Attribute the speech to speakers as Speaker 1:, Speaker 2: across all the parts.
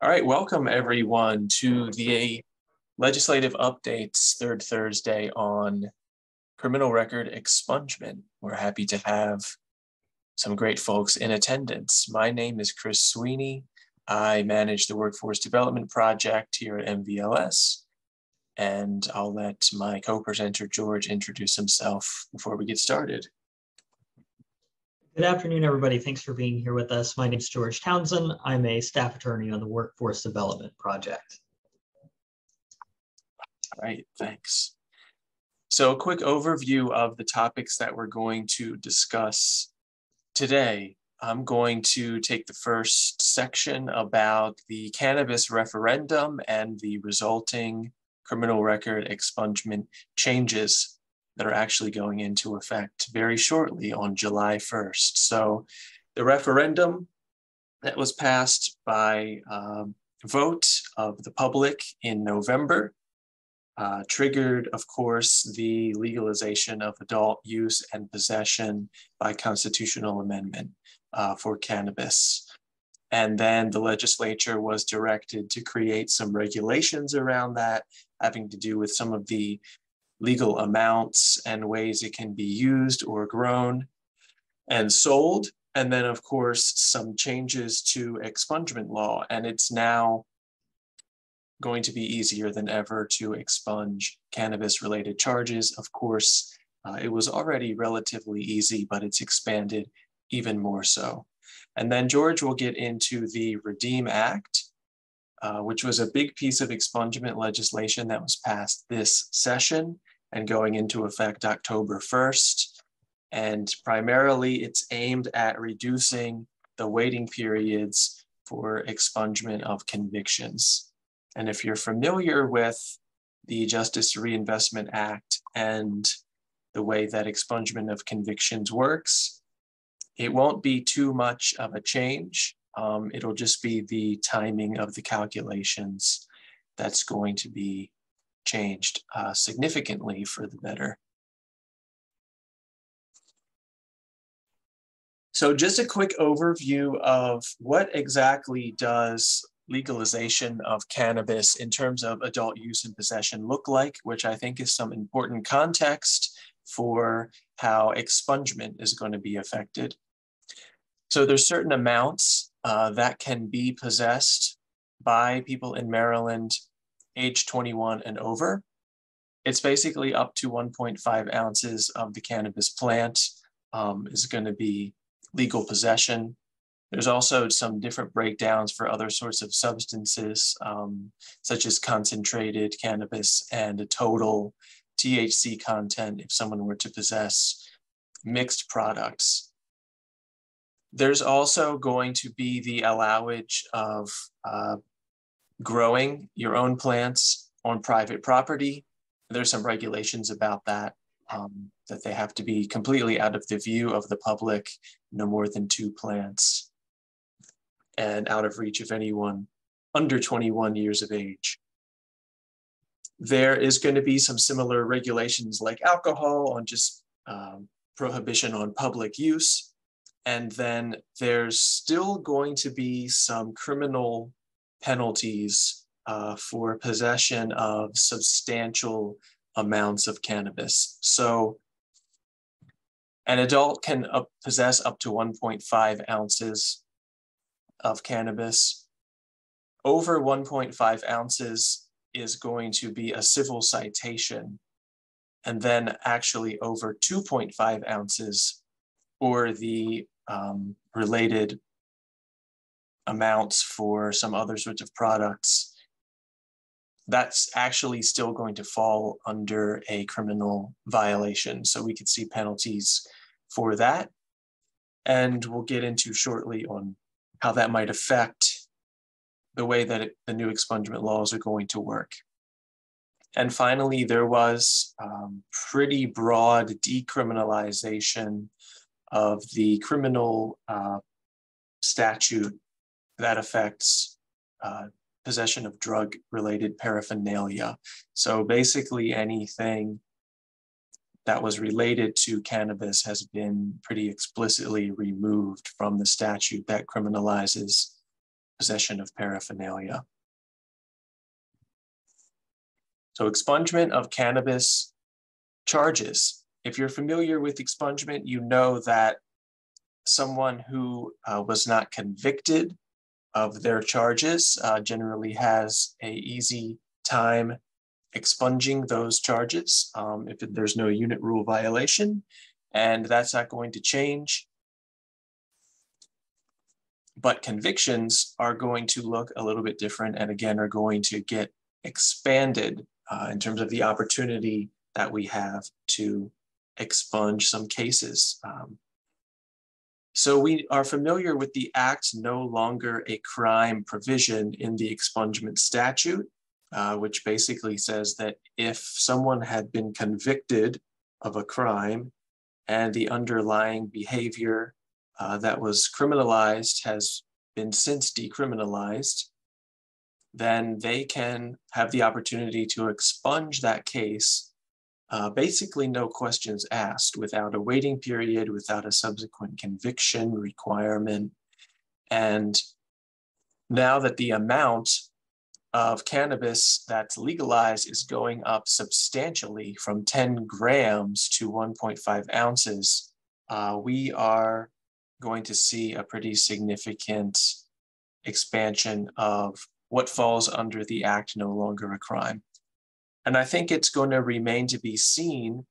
Speaker 1: All right, welcome everyone to the legislative updates third Thursday on criminal record expungement. We're happy to have some great folks in attendance. My name is Chris Sweeney. I manage the Workforce Development Project here at MVLS, and I'll let my co-presenter George introduce himself before we get started.
Speaker 2: Good afternoon, everybody. Thanks for being here with us. My name is George Townsend. I'm a staff attorney on the Workforce Development Project.
Speaker 1: All right, thanks. So a quick overview of the topics that we're going to discuss today. I'm going to take the first section about the cannabis referendum and the resulting criminal record expungement changes that are actually going into effect very shortly on July 1st. So the referendum that was passed by vote of the public in November triggered, of course, the legalization of adult use and possession by constitutional amendment for cannabis. And then the legislature was directed to create some regulations around that, having to do with some of the legal amounts and ways it can be used or grown and sold. And then, of course, some changes to expungement law. And it's now going to be easier than ever to expunge cannabis-related charges. Of course, it was already relatively easy, but it's expanded even more so. And then George will get into the REDEEM Act, which was a big piece of expungement legislation that was passed this session and going into effect October 1st. And primarily it's aimed at reducing the waiting periods for expungement of convictions. And if you're familiar with the Justice Reinvestment Act and the way that expungement of convictions works, it won't be too much of a change. It'll just be the timing of the calculations that's going to be changed significantly for the better. So just a quick overview of what exactly does legalization of cannabis in terms of adult use and possession look like, which I think is some important context for how expungement is going to be affected. So there's certain amounts that can be possessed by people in Maryland age 21 and over. It's basically up to 1.5 ounces of the cannabis plant is going to be legal possession. There's also some different breakdowns for other sorts of substances, such as concentrated cannabis and a total THC content if someone were to possess mixed products. There's also going to be the allowage of growing your own plants on private property. There's some regulations about that, that they have to be completely out of the view of the public, no more than 2 plants, and out of reach of anyone under 21 years of age. There is going to be some similar regulations like alcohol on just prohibition on public use. And then there's still going to be some criminal penalties for possession of substantial amounts of cannabis. So an adult can possess up to 1.5 ounces of cannabis. Over 1.5 ounces is going to be a civil citation, and then actually over 2.5 ounces or the related amounts for some other sorts of products, that's actually still going to fall under a criminal violation. So we could see penalties for that. And we'll get into shortly on how that might affect the way that the new expungement laws are going to work. And finally, there was pretty broad decriminalization of the criminal statute that affects possession of drug-related paraphernalia. So basically anything that was related to cannabis has been pretty explicitly removed from the statute that criminalizes possession of paraphernalia. So expungement of cannabis charges. If you're familiar with expungement, you know that someone who was not convicted of their charges generally has an easy time expunging those charges if there's no unit rule violation, and that's not going to change. But convictions are going to look a little bit different, and again are going to get expanded in terms of the opportunity that we have to expunge some cases. So we are familiar with the Act No Longer a Crime provision in the expungement statute, which basically says that if someone had been convicted of a crime and the underlying behavior that was criminalized has been since decriminalized, then they can have the opportunity to expunge that case, basically no questions asked, without a waiting period, without a subsequent conviction requirement. And now that the amount of cannabis that's legalized is going up substantially from 10 grams to 1.5 ounces, we are going to see a pretty significant expansion of what falls under the Act No Longer a Crime. And I think it's going to remain to be seen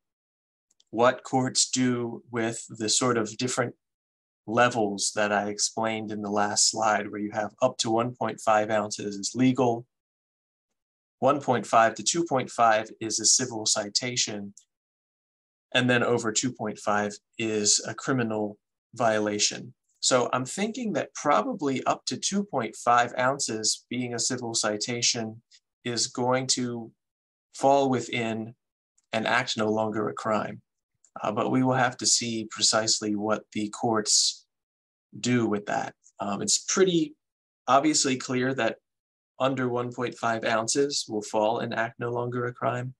Speaker 1: what courts do with the sort of different levels that I explained in the last slide, where you have up to 1.5 ounces is legal, 1.5 to 2.5 is a civil citation, and then over 2.5 is a criminal violation. So I'm thinking that probably up to 2.5 ounces being a civil citation is going to fall within an Act No Longer a Crime. But we will have to see precisely what the courts do with that. It's pretty obviously clear that under 1.5 ounces will fall in Act No Longer a Crime.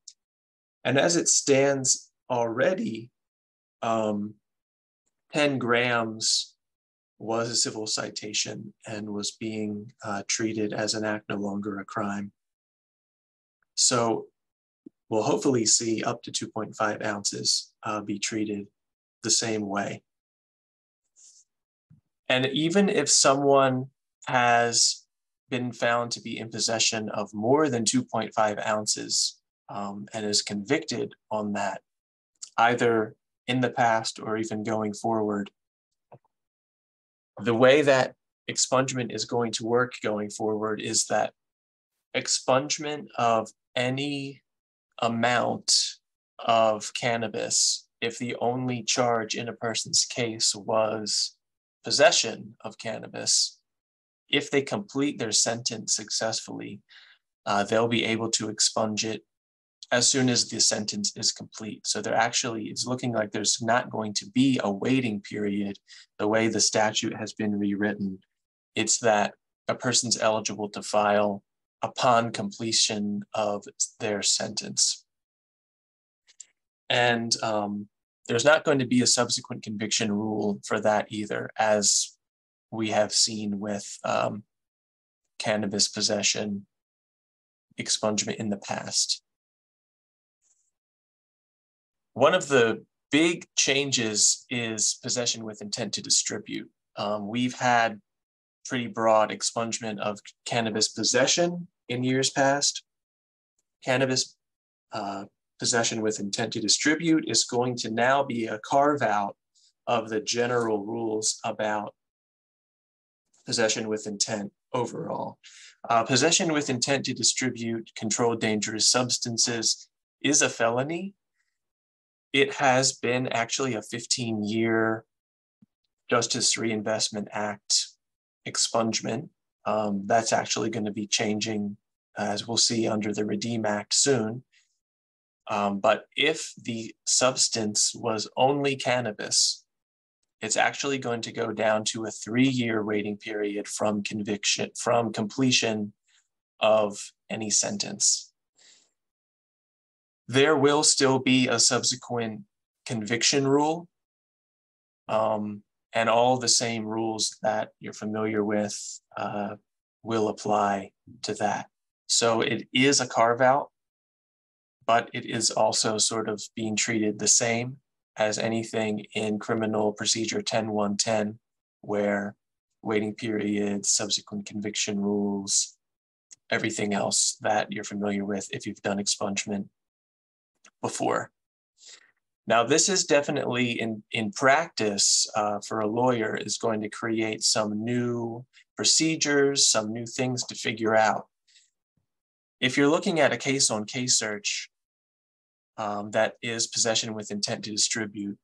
Speaker 1: And as it stands already, 10 grams was a civil citation and was being treated as an Act No Longer a Crime. So we'll hopefully see up to 2.5 ounces be treated the same way. And even if someone has been found to be in possession of more than 2.5 ounces and is convicted on that, either in the past or even going forward, the way that expungement is going to work going forward is that expungement of any amount of cannabis, if the only charge in a person's case was possession of cannabis, if they complete their sentence successfully, they'll be able to expunge it as soon as the sentence is complete. So it's looking like there's not going to be a waiting period the way the statute has been rewritten. It's that a person's eligible to file upon completion of their sentence. And there's not going to be a subsequent conviction rule for that either, as we have seen with cannabis possession expungement in the past. One of the big changes is possession with intent to distribute. We've had pretty broad expungement of cannabis possession in years past. Cannabis possession with intent to distribute is going to now be a carve out of the general rules about possession with intent overall. Possession with intent to distribute controlled dangerous substances is a felony. It has been actually a 15-year Justice Reinvestment Act expungement. That's actually going to be changing, as we'll see under the Redeem Act soon. But if the substance was only cannabis, it's actually going to go down to a 3-year waiting period from completion of any sentence. There will still be a subsequent conviction rule, and all the same rules that you're familiar with will apply to that. So it is a carve out, but it is also sort of being treated the same as anything in Criminal Procedure 10.1.10, where waiting periods, subsequent conviction rules, everything else that you're familiar with if you've done expungement before. Now, this is definitely in practice for a lawyer is going to create some new procedures, some new things to figure out. If you're looking at a case-on-case search that is possession with intent to distribute,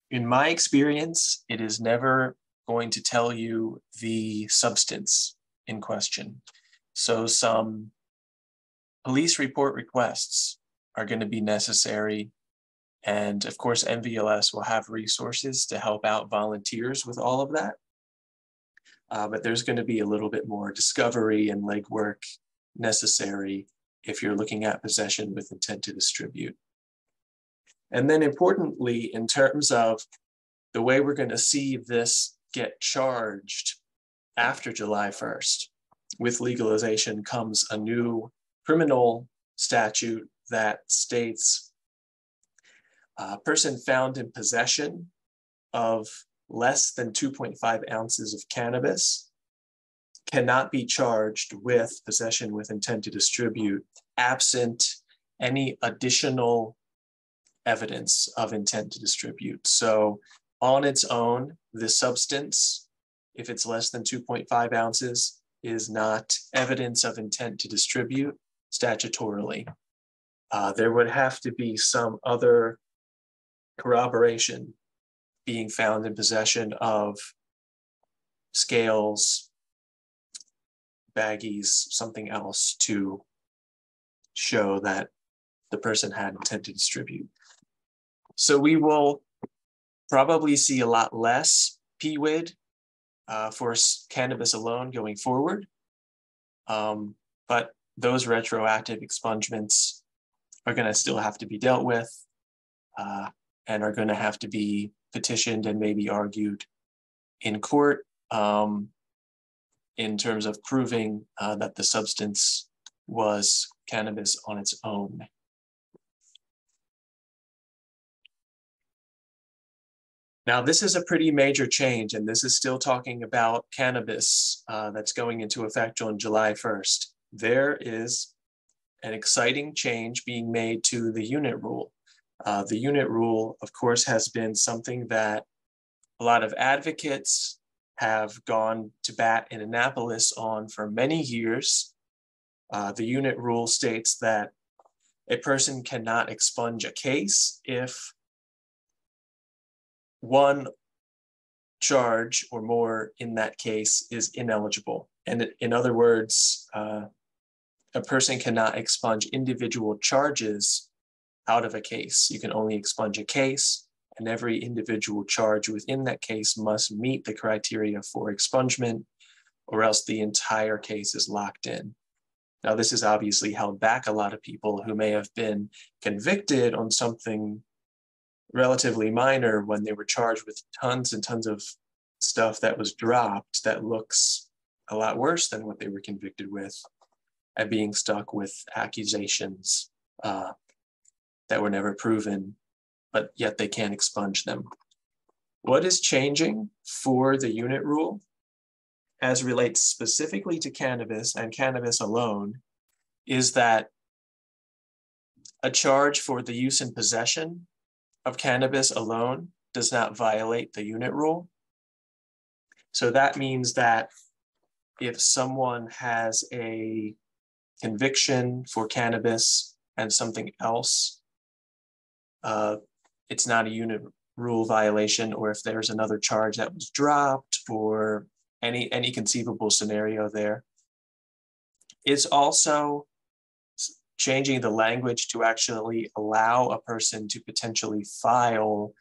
Speaker 1: in my experience, it is never going to tell you the substance in question. So some police report requests are going to be necessary. And of course, MVLS will have resources to help out volunteers with all of that. But there's going to be a little bit more discovery and legwork necessary if you're looking at possession with intent to distribute. And then importantly, in terms of the way we're going to see this get charged after July 1st, with legalization comes a new criminal statute that states a person found in possession of less than 2.5 ounces of cannabis cannot be charged with possession with intent to distribute absent any additional evidence of intent to distribute. So on its own, the substance, if it's less than 2.5 ounces, is not evidence of intent to distribute statutorily. There would have to be some other corroboration being found in possession of scales, baggies, something else to show that the person had intent to distribute. So we will probably see a lot less PWID for cannabis alone going forward. But those retroactive expungements are going to still have to be dealt with and are going to have to be petitioned and maybe argued in court in terms of proving that the substance was cannabis on its own. Now, this is a pretty major change, and this is still talking about cannabis that's going into effect on July 1st. There is an exciting change being made to the unit rule. The unit rule, of course, has been something that a lot of advocates have gone to bat in Annapolis on for many years. The unit rule states that a person cannot expunge a case if one charge or more in that case is ineligible. And in other words, a person cannot expunge individual charges out of a case. You can only expunge a case, and every individual charge within that case must meet the criteria for expungement, or else the entire case is locked in. Now, this has obviously held back a lot of people who may have been convicted on something relatively minor when they were charged with tons and tons of stuff that was dropped that looks a lot worse than what they were convicted with, and being stuck with accusations that were never proven, but yet they can't expunge them. What is changing for the unit rule as relates specifically to cannabis and cannabis alone is that a charge for the use and possession of cannabis alone does not violate the unit rule. So that means that if someone has a conviction for cannabis and something else, it's not a unit rule violation, or if there's another charge that was dropped or any conceivable scenario there. It's also changing the language to actually allow a person to potentially file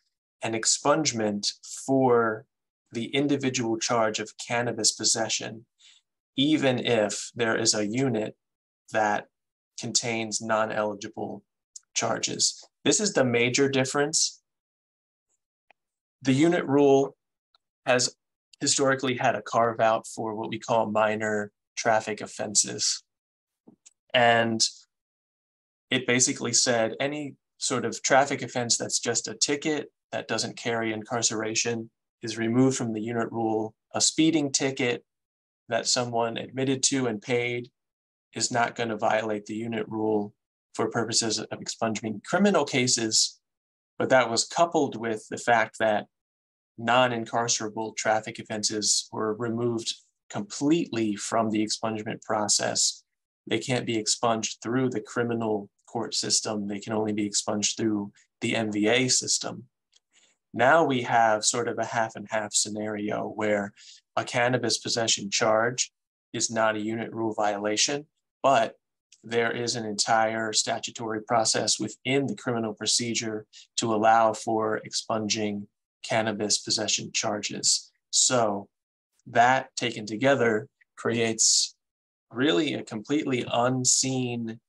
Speaker 1: an expungement for the individual charge of cannabis possession, even if there is a unit that contains non-eligible charges. This is the major difference. The unit rule has historically had a carve out for what we call minor traffic offenses. And it basically said any sort of traffic offense that's just a ticket that doesn't carry incarceration is removed from the unit rule. A speeding ticket that someone admitted to and paid is not going to violate the unit rule for purposes of expunging criminal cases. But that was coupled with the fact that non-incarcerable traffic offenses were removed completely from the expungement process. They can't be expunged through the criminal court system. They can only be expunged through the MVA system. Now we have sort of a half and half scenario where a cannabis possession charge is not a unit rule violation, but there is an entire statutory process within the criminal procedure to allow for expunging cannabis possession charges. So that taken together creates really a completely unseen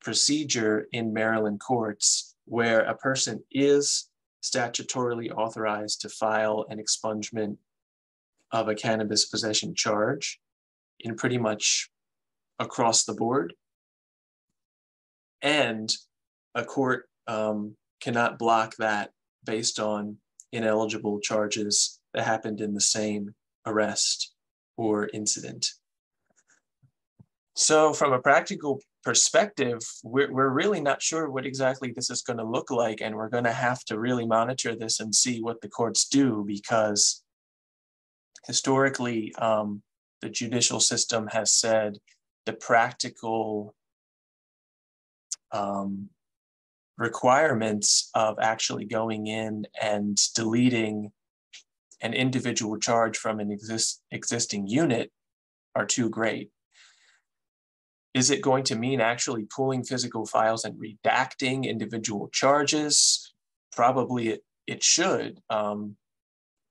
Speaker 1: procedure in Maryland courts where a person is statutorily authorized to file an expungement of a cannabis possession charge in pretty much across the board. And a court cannot block that based on ineligible charges that happened in the same arrest or incident. So from a practical perspective, we're really not sure what exactly this is going to look like, and we're going to have to really monitor this and see what the courts do, because historically, the judicial system has said the practical requirements of actually going in and deleting an individual charge from an existing unit are too great. Is it going to mean actually pulling physical files and redacting individual charges? Probably it should. And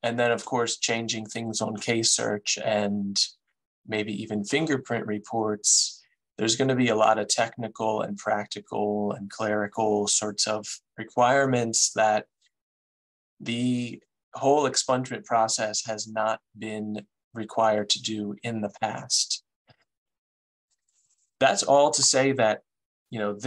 Speaker 1: then, of course, changing things on case search and maybe even fingerprint reports. There's going to be a lot of technical and practical and clerical sorts of requirements that the whole expungement process has not been required to do in the past. That's all to say that, you know,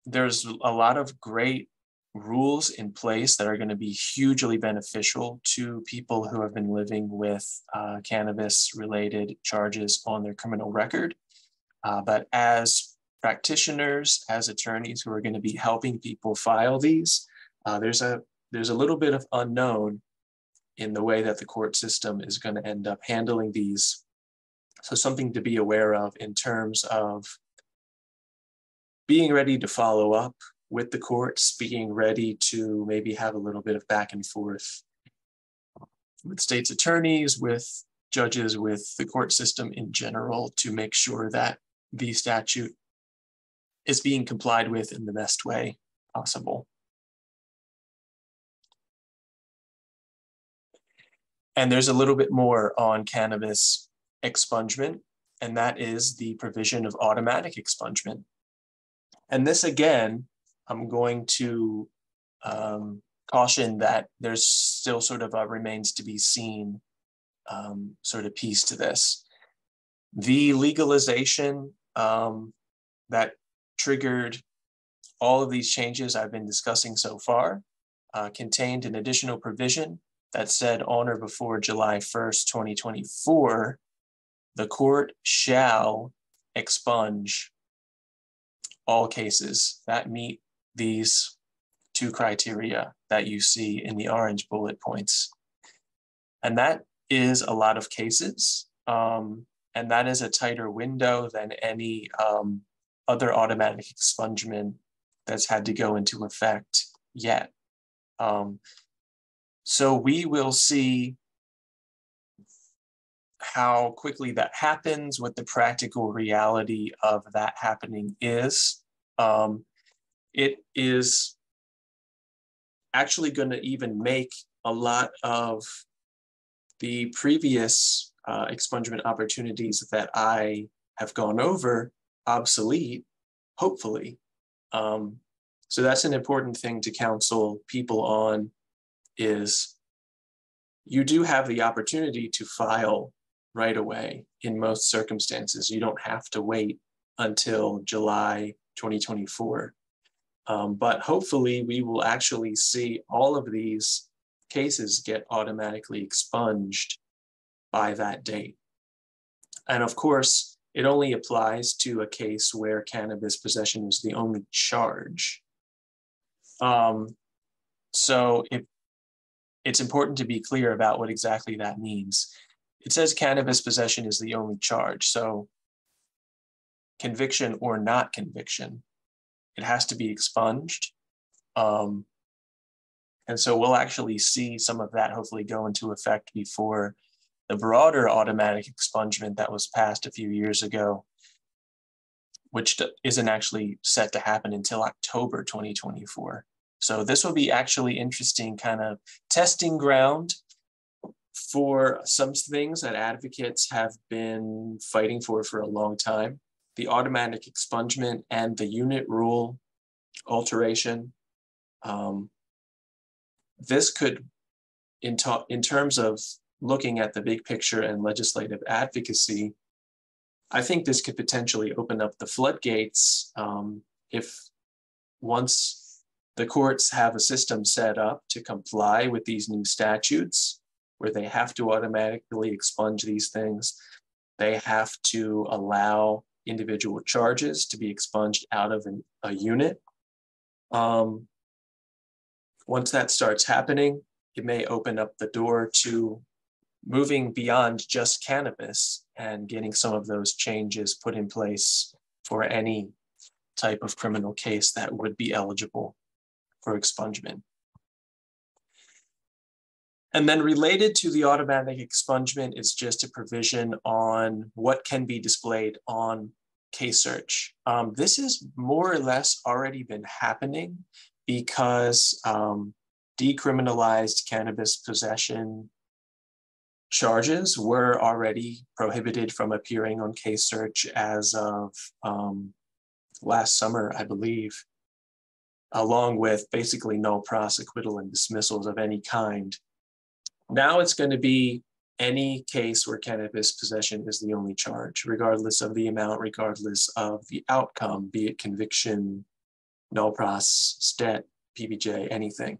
Speaker 1: there's a lot of great rules in place that are going to be hugely beneficial to people who have been living with cannabis-related charges on their criminal record. But as practitioners, as attorneys who are going to be helping people file these, there's a little bit of unknown in the way that the court system is going to end up handling these. So something to be aware of in terms of being ready to follow up with the courts, being ready to maybe have a little bit of back and forth with state's attorneys, with judges, with the court system in general, to make sure that the statute is being complied with in the best way possible. And there's a little bit more on cannabis expungement, and that is the provision of automatic expungement. And this, again, I'm going to caution that there's still sort of a remains to be seen sort of piece to this. The legalization that triggered all of these changes I've been discussing so far contained an additional provision that said on or before July 1st, 2024, the court shall expunge all cases that meet these two criteria that you see in the orange bullet points. And that is a lot of cases. And that is a tighter window than any other automatic expungement that's had to go into effect yet. So we will see how quickly that happens, what the practical reality of that happening is. It is actually going to even make a lot of the previous expungement opportunities that I have gone over obsolete, hopefully. So that's an important thing to counsel people on, is you do have the opportunity to file right away in most circumstances. You don't have to wait until July 2024. But hopefully we will actually see all of these cases get automatically expunged by that date. And of course, it only applies to a case where cannabis possession is the only charge. So it's important to be clear about what exactly that means. It says cannabis possession is the only charge. So conviction or not conviction, it has to be expunged. And so we'll actually see some of that hopefully go into effect before the broader automatic expungement that was passed a few years ago, which isn't actually set to happen until October 2024. So this will be actually interesting kind of testing ground for some things that advocates have been fighting for a long time. The automatic expungement and the unit rule alteration. This could, in terms of looking at the big picture and legislative advocacy, I think this could potentially open up the floodgates if once the courts have a system set up to comply with these new statutes where they have to automatically expunge these things. They have to allow individual charges to be expunged out of a unit. Once that starts happening, it may open up the door to moving beyond just cannabis and getting some of those changes put in place for any type of criminal case that would be eligible for expungement. And then related to the automatic expungement is just a provision on what can be displayed on case search. This has more or less already been happening because decriminalized cannabis possession charges were already prohibited from appearing on case search as of last summer, I believe, along with basically no pros, acquittal, and dismissals of any kind. Now it's going to be any case where cannabis possession is the only charge, regardless of the amount, regardless of the outcome, be it conviction, no pros, stet, PBJ, anything.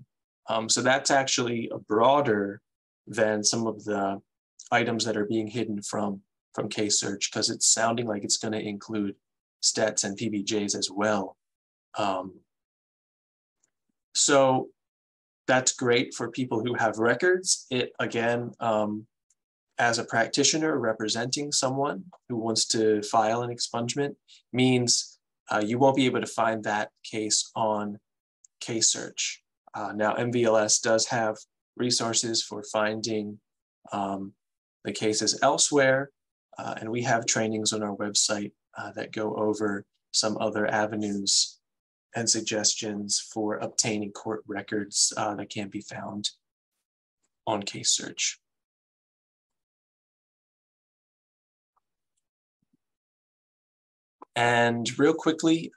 Speaker 1: So that's actually broader than some of the items that are being hidden from case search, because it's sounding like it's going to include stets and PBJs as well. So that's great for people who have records. It, again, as a practitioner representing someone who wants to file an expungement, means you won't be able to find that case on case search. Now, MVLS does have resources for finding the cases elsewhere, and we have trainings on our website that go over some other avenues and suggestions for obtaining court records that can be found on case search. And real quickly,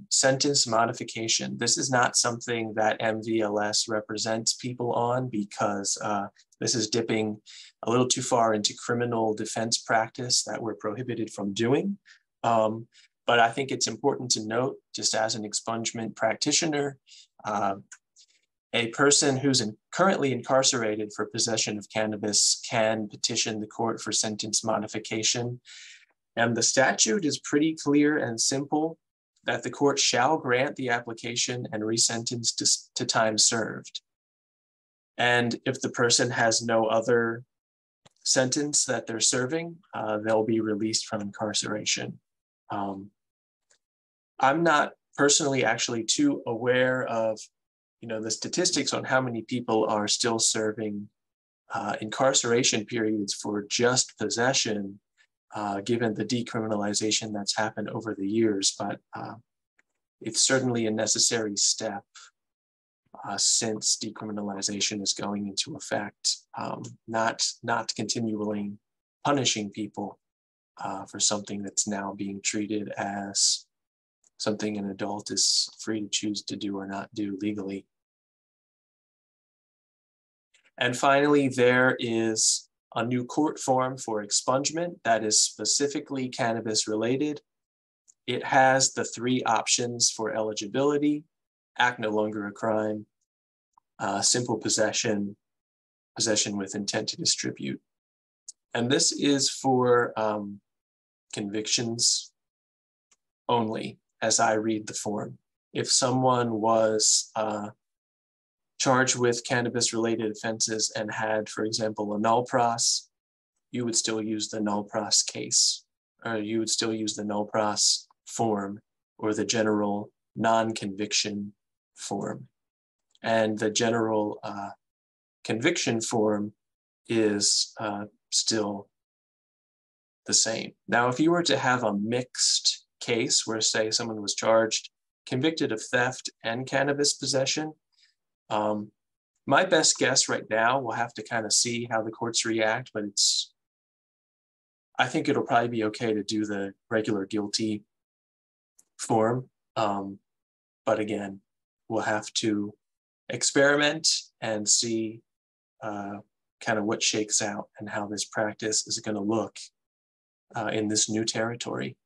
Speaker 1: sentence modification. This is not something that MVLS represents people on because this is dipping a little too far into criminal defense practice that we're prohibited from doing. But I think it's important to note, just as an expungement practitioner, a person who's currently incarcerated for possession of cannabis can petition the court for sentence modification. And the statute is pretty clear and simple that the court shall grant the application and resentence to time served. And if the person has no other sentence that they're serving, they'll be released from incarceration. I'm not personally actually too aware of, the statistics on how many people are still serving incarceration periods for just possession, given the decriminalization that's happened over the years, but it's certainly a necessary step since decriminalization is going into effect, not continually punishing people for something that's now being treated as something an adult is free to choose to do or not do legally. And finally, there is a new court form for expungement that is specifically cannabis related. It has the 3 options for eligibility: act no longer a crime, simple possession, possession with intent to distribute. And this is for convictions only, as I read the form. If someone was charged with cannabis-related offenses and had, for example, a null pros, you would still use the null pros case, or you would still use the null pros form or the general non-conviction form. And the general conviction form is still the same. Now, if you were to have a mixed case where, say, someone was charged, convicted of theft and cannabis possession, my best guess right now, we'll have to kind of see how the courts react, but I think it'll probably be okay to do the regular guilty form. But again, we'll have to experiment and see kind of what shakes out and how this practice is going to look in this new territory.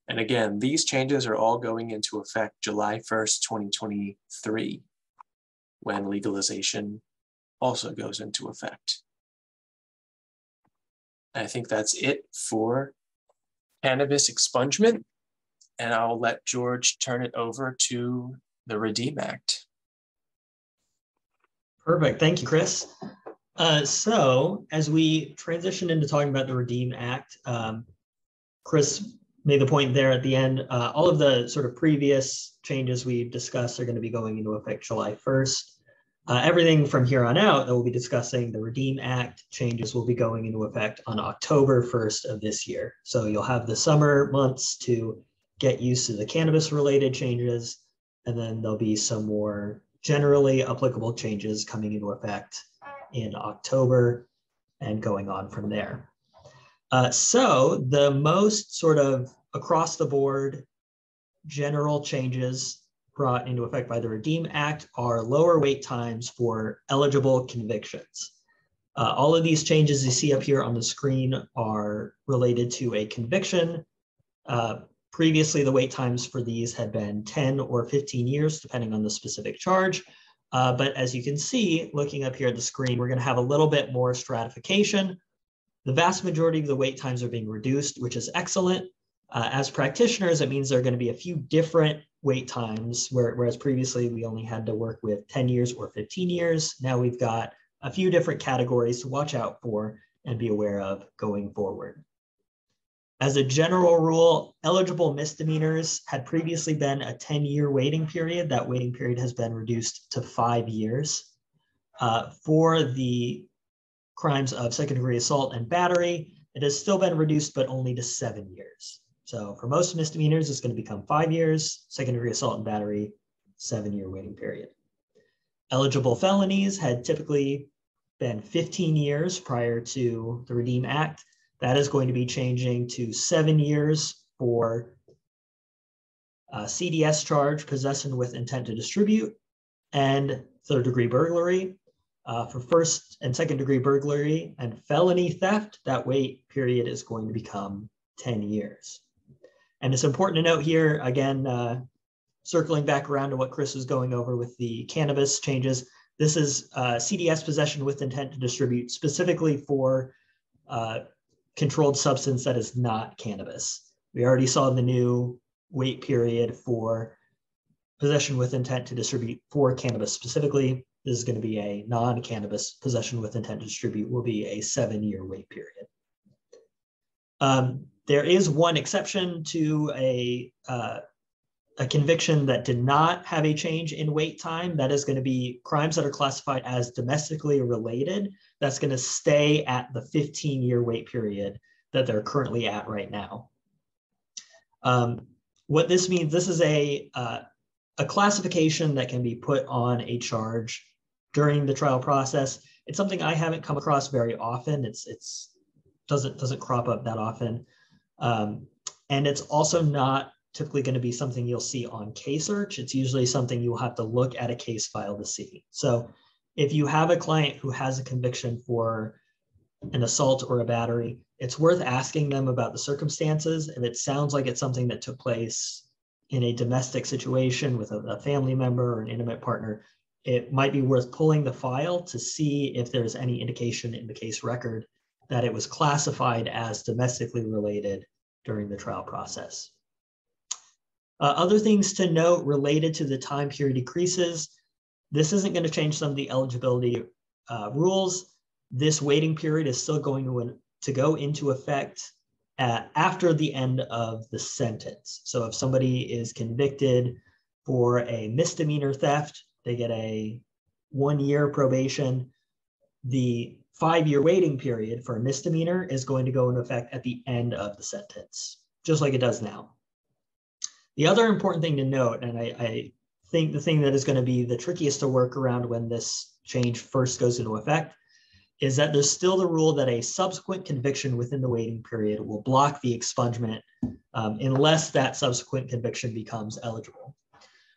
Speaker 1: And again, these changes are all going into effect July 1st, 2023, when legalization also goes into effect. I think that's it for cannabis expungement, and I'll let George turn it over to the REDEEM Act.
Speaker 2: Perfect, thank you, Chris. So as we transition into talking about the REDEEM Act, Chris made the point there at the end, all of the sort of previous changes we discussed are going to be going into effect July 1st. Everything from here on out that we'll be discussing, the REDEEM Act changes, will be going into effect on October 1st of this year. So you'll have the summer months to get used to the cannabis-related changes, and then there'll be some more generally applicable changes coming into effect in October and going on from there. So the most sort of across the board general changes brought into effect by the REDEEM Act are lower wait times for eligible convictions. All of these changes you see up here on the screen are related to a conviction. Previously, the wait times for these had been 10 or 15 years, depending on the specific charge. But as you can see, looking up here at the screen, we're going to have a little bit more stratification. The vast majority of the wait times are being reduced, which is excellent. As practitioners, it means there are going to be a few different wait times, whereas previously we only had to work with 10 years or 15 years. Now we've got a few different categories to watch out for and be aware of going forward. As a general rule, eligible misdemeanors had previously been a 10-year waiting period. That waiting period has been reduced to 5 years. For the crimes of second-degree assault and battery, it has still been reduced, but only to 7 years. So for most misdemeanors, it's going to become 5 years. Second-degree assault and battery, 7-year waiting period. Eligible felonies had typically been 15 years prior to the REDEEM Act. That is going to be changing to 7 years for CDS charge, possession with intent to distribute, and third-degree burglary. For first and second-degree burglary and felony theft, that wait period is going to become 10 years. And it's important to note here, again, circling back around to what Chris was going over with the cannabis changes, this is CDS possession with intent to distribute specifically for controlled substance that is not cannabis. We already saw the new wait period for possession with intent to distribute for cannabis specifically. This is going to be a non-cannabis possession with intent to distribute, will be a 7-year wait period. There is one exception to a conviction that did not have a change in wait time. That is going to be crimes that are classified as domestically related. That's going to stay at the 15-year wait period that they're currently at right now. What this means, this is a classification that can be put on a charge during the trial process. It's something I haven't come across very often. It's doesn't crop up that often. And it's also not typically going to be something you'll see on K-Search. It's usually something you'll have to look at a case file to see. So if you have a client who has a conviction for an assault or a battery, it's worth asking them about the circumstances. If it sounds like it's something that took place in a domestic situation with a family member or an intimate partner, it might be worth pulling the file to see if there's any indication in the case record that it was classified as domestically related during the trial process. Other things to note related to the time period decreases. This isn't going to change some of the eligibility rules. This waiting period is still going to go into effect after the end of the sentence. So if somebody is convicted for a misdemeanor theft, they get a 1-year probation. The 5-year waiting period for a misdemeanor is going to go into effect at the end of the sentence, just like it does now. The other important thing to note, and I think the thing that is going to be the trickiest to work around when this change first goes into effect, is that there's still the rule that a subsequent conviction within the waiting period will block the expungement unless that subsequent conviction becomes eligible.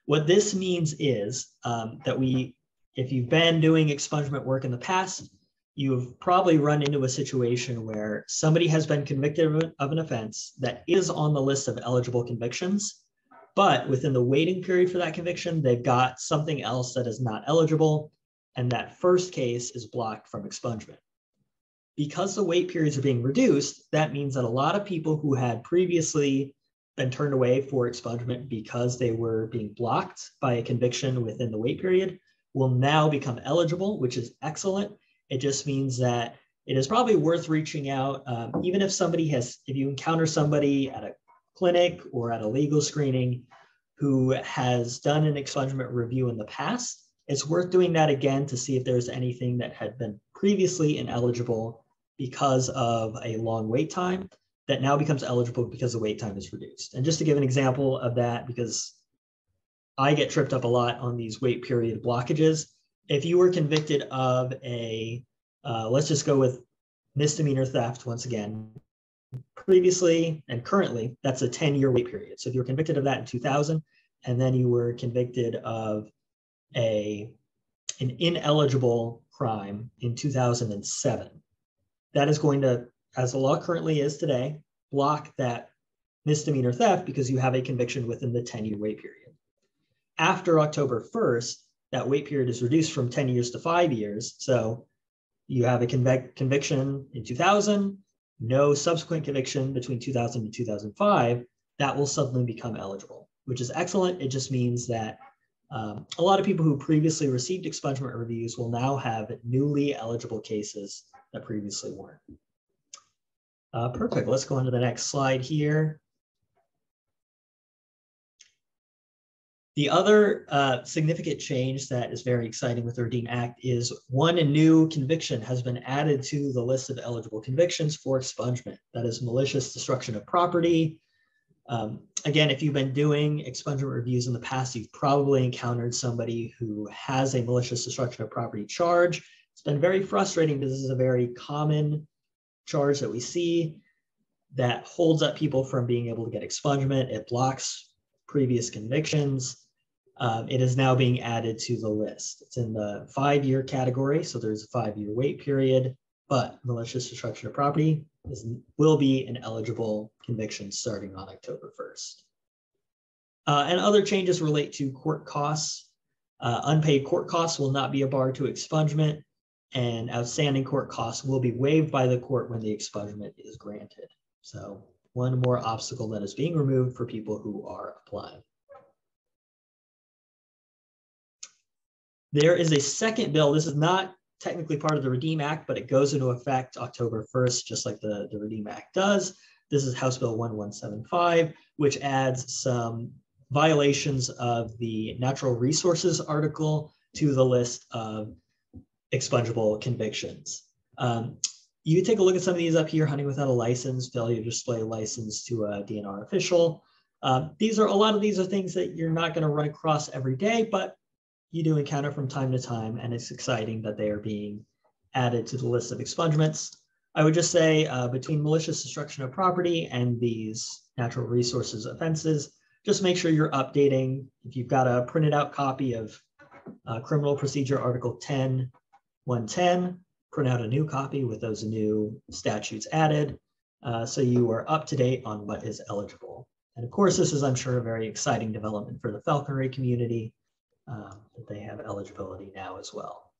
Speaker 2: What this means is that if you've been doing expungement work in the past, you've probably run into a situation where somebody has been convicted of an offense that is on the list of eligible convictions, but within the waiting period for that conviction, they've got something else that is not eligible, and that first case is blocked from expungement. Because the wait periods are being reduced, that means that a lot of people who had previously been turned away for expungement because they were being blocked by a conviction within the wait period will now become eligible, which is excellent. It just means that it is probably worth reaching out, even if you encounter somebody at a clinic or at a legal screening who has done an expungement review in the past, it's worth doing that again to see if there's anything that had been previously ineligible because of a long wait time that now becomes eligible because the wait time is reduced. And just to give an example of that, because I get tripped up a lot on these wait period blockages, if you were convicted of let's just go with misdemeanor theft once again, previously and currently, that's a 10-year wait period. So if you were convicted of that in 2000, and then you were convicted of an ineligible crime in 2007, that is going to, as the law currently is today, block that misdemeanor theft because you have a conviction within the 10-year wait period. After October 1st, that wait period is reduced from 10 years to 5 years. So you have a conviction in 2000, no subsequent conviction between 2000 and 2005, that will suddenly become eligible, which is excellent. It just means that a lot of people who previously received expungement reviews will now have newly eligible cases that previously weren't. Perfect. Let's go on to the next slide here. The other significant change that is very exciting with the REDEEM Act is a new conviction has been added to the list of eligible convictions for expungement. That is malicious destruction of property. Again, if you've been doing expungement reviews in the past, you've probably encountered somebody who has a malicious destruction of property charge. It's been very frustrating because this is a very common charge that we see that holds up people from being able to get expungement. It blocks previous convictions. It is now being added to the list. It's in the 5-year category, so there's a 5-year wait period, but malicious destruction of property will be an eligible conviction starting on October 1st. And other changes relate to court costs. Unpaid court costs will not be a bar to expungement, and outstanding court costs will be waived by the court when the expungement is granted. So one more obstacle that is being removed for people who are applying. There is a second bill. This is not technically part of the REDEEM Act, but it goes into effect October 1st, just like the REDEEM Act does. This is House Bill 1175, which adds some violations of the natural resources article to the list of expungible convictions. You can take a look at some of these up here: hunting without a license, failure to display a license to a DNR official. A lot of these are things that you're not going to run across every day, but you do encounter from time to time, and it's exciting that they are being added to the list of expungements. I would just say between malicious destruction of property and these natural resources offenses, just make sure you're updating. If you've got a printed out copy of Criminal Procedure Article 10(1)10, print out a new copy with those new statutes added, so you are up to date on what is eligible. And of course, this is, I'm sure, a very exciting development for the falconry community, that they have eligibility now as well.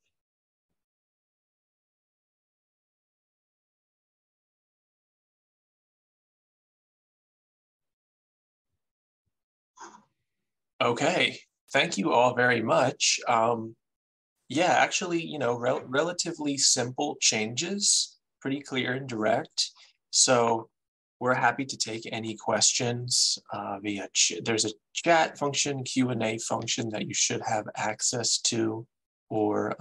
Speaker 1: Okay, thank you all very much. Yeah, actually, relatively simple changes, pretty clear and direct. So we're happy to take any questions via, there's a chat function, Q&A function that you should have access to, or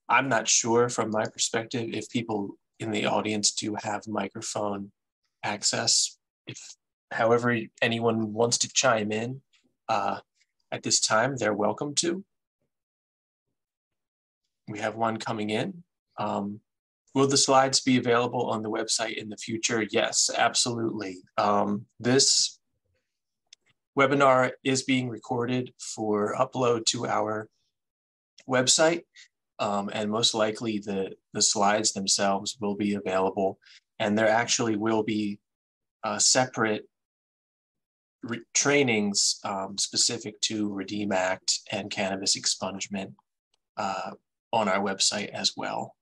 Speaker 1: I'm not sure from my perspective if people in the audience do have microphone access. If, however, anyone wants to chime in at this time, they're welcome to. We have one coming in. Will the slides be available on the website in the future? Yes, absolutely. This webinar is being recorded for upload to our website, and most likely the slides themselves will be available, and there actually will be separate trainings specific to REDEEM Act and cannabis expungement on our website as well.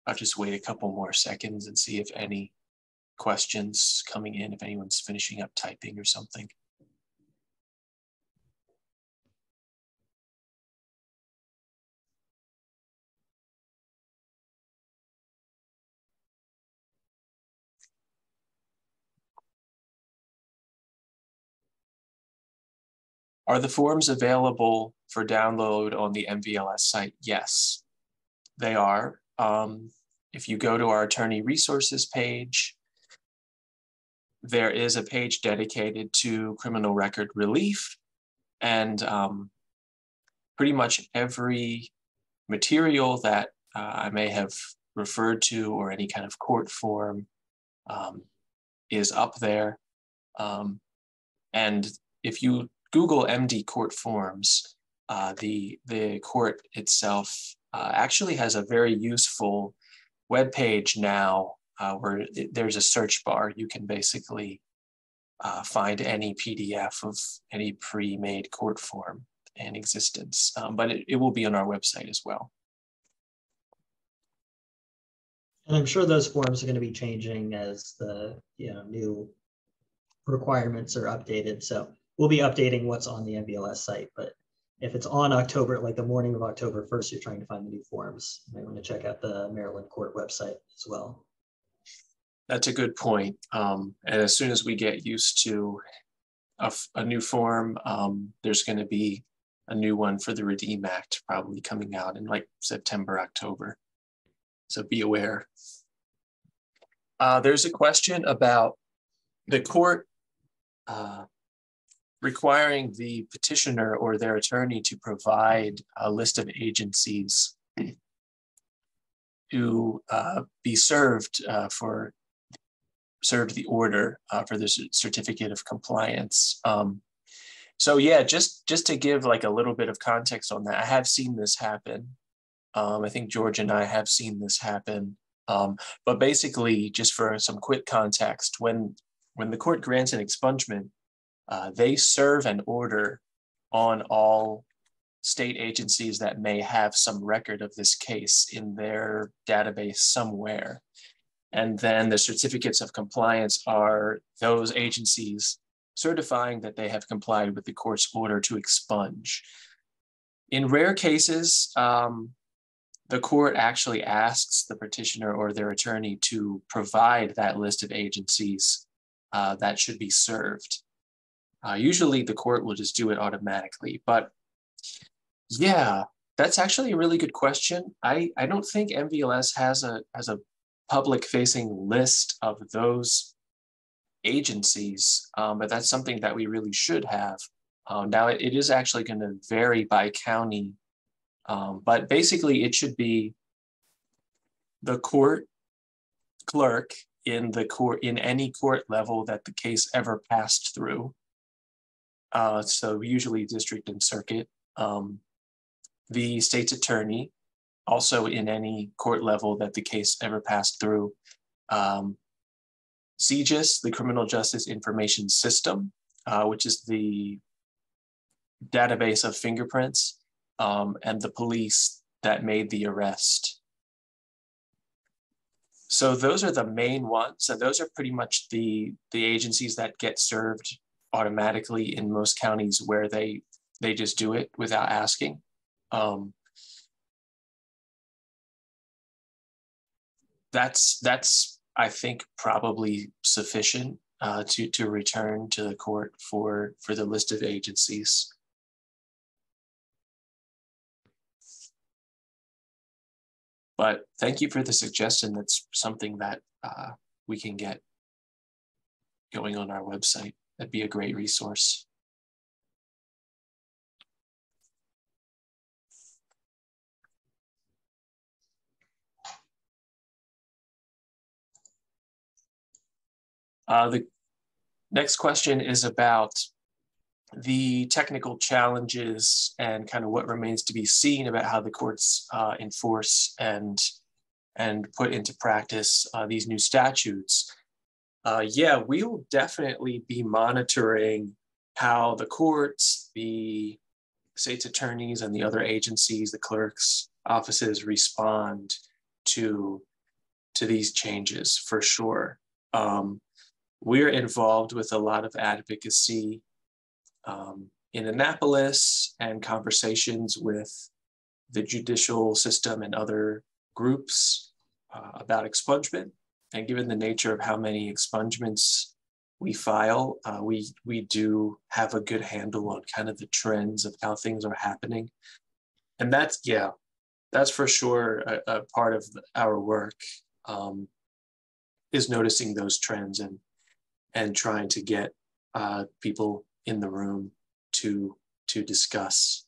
Speaker 1: I'll just wait a couple more seconds and see if any questions coming in, if anyone's finishing up typing or something. Are the forms available for download on the MVLS site? Yes, they are. If you go to our attorney resources page, there is a page dedicated to criminal record relief, and pretty much every material that I may have referred to or any kind of court form is up there. And if you Google MD court forms, the court itself actually has a very useful web page now where there's a search bar. You can basically find any PDF of any pre-made court form in existence, but it will be on our website as well.
Speaker 2: And I'm sure those forms are going to be changing as the new requirements are updated. So we'll be updating what's on the MVLS site. But if it's on October, like the morning of October 1st, you're trying to find the new forms, you might want to check out the Maryland court website as well.
Speaker 1: That's a good point. And as soon as we get used to a new form, there's going to be a new one for the REDEEM Act probably coming out in like September, October. So be aware. There's a question about the court requiring the petitioner or their attorney to provide a list of agencies to be served served the order for the certificate of compliance. So yeah, just to give like a little bit of context on that, I have seen this happen. I think George and I have seen this happen. But basically, just for some quick context, when the court grants an expungement, they serve an order on all state agencies that may have some record of this case in their database somewhere. And then the certificates of compliance are those agencies certifying that they have complied with the court's order to expunge. In rare cases, the court actually asks the petitioner or their attorney to provide that list of agencies that should be served. Usually the court will just do it automatically, but yeah, That's actually a really good question. I don't think MVLS has a public facing list of those agencies, but that's something that we really should have. Now it is actually going to vary by county, but basically it should be the court clerk in the court, in any court level that the case ever passed through. So usually district and circuit. The state's attorney, also in any court level that the case ever passed through. CJIS, the Criminal Justice Information System, which is the database of fingerprints, and the police that made the arrest. So those are the main ones, and those are pretty much the agencies that get served automatically in most counties, where they just do it without asking. That's I think probably sufficient to return to the court for the list of agencies. But thank you for the suggestion. That's something that we can get going on our website. That'd be a great resource. The next question is about the technical challenges and kind of what remains to be seen about how the courts enforce and put into practice these new statutes. Yeah, we will definitely be monitoring how the courts, the state's attorneys, and the other agencies, the clerks' offices respond to these changes for sure. We're involved with a lot of advocacy in Annapolis and conversations with the judicial system and other groups about expungement. And given the nature of how many expungements we file, we do have a good handle on kind of the trends of how things are happening. And that's for sure a part of our work, is noticing those trends and trying to get people in the room to discuss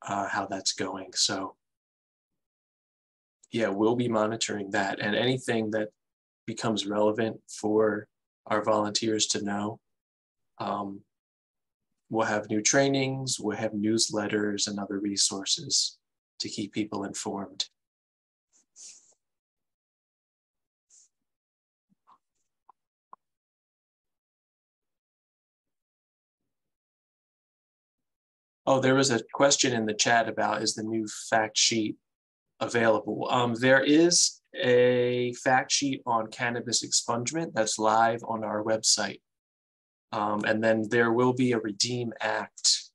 Speaker 1: how that's going. So yeah, we'll be monitoring that, and anything that becomes relevant for our volunteers to know. We'll have new trainings, we'll have newsletters and other resources to keep people informed. Oh, there was a question in the chat about, is the new fact sheet available? There is a fact sheet on cannabis expungement that's live on our website. And then there will be a Redeem Act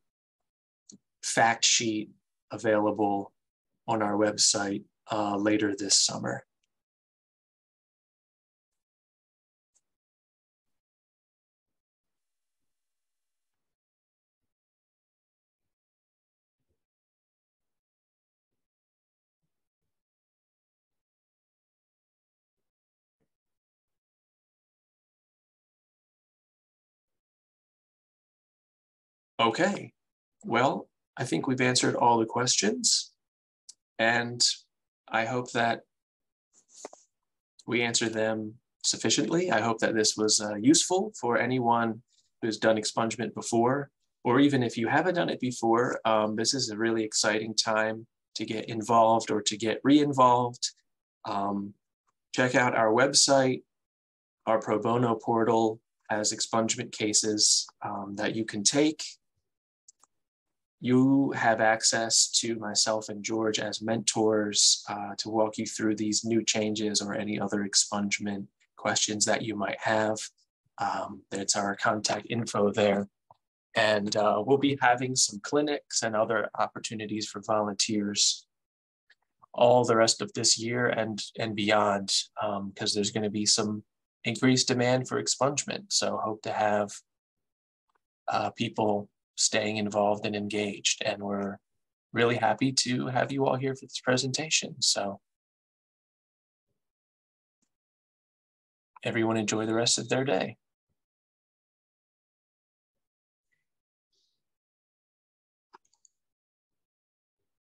Speaker 1: fact sheet available on our website later this summer. Okay, well, I think we've answered all the questions, and I hope that we answered them sufficiently. I hope that this was useful for anyone who's done expungement before, or even if you haven't done it before. This is a really exciting time to get involved or to get re-involved. Check out our website. Our pro bono portal has expungement cases that you can take. You have access to myself and George as mentors to walk you through these new changes or any other expungement questions that you might have. That's our contact info there. And we'll be having some clinics and other opportunities for volunteers all the rest of this year and beyond, because there's going to be some increased demand for expungement. So hope to have people staying involved and engaged. And we're really happy to have you all here for this presentation. So everyone enjoy the rest of their day.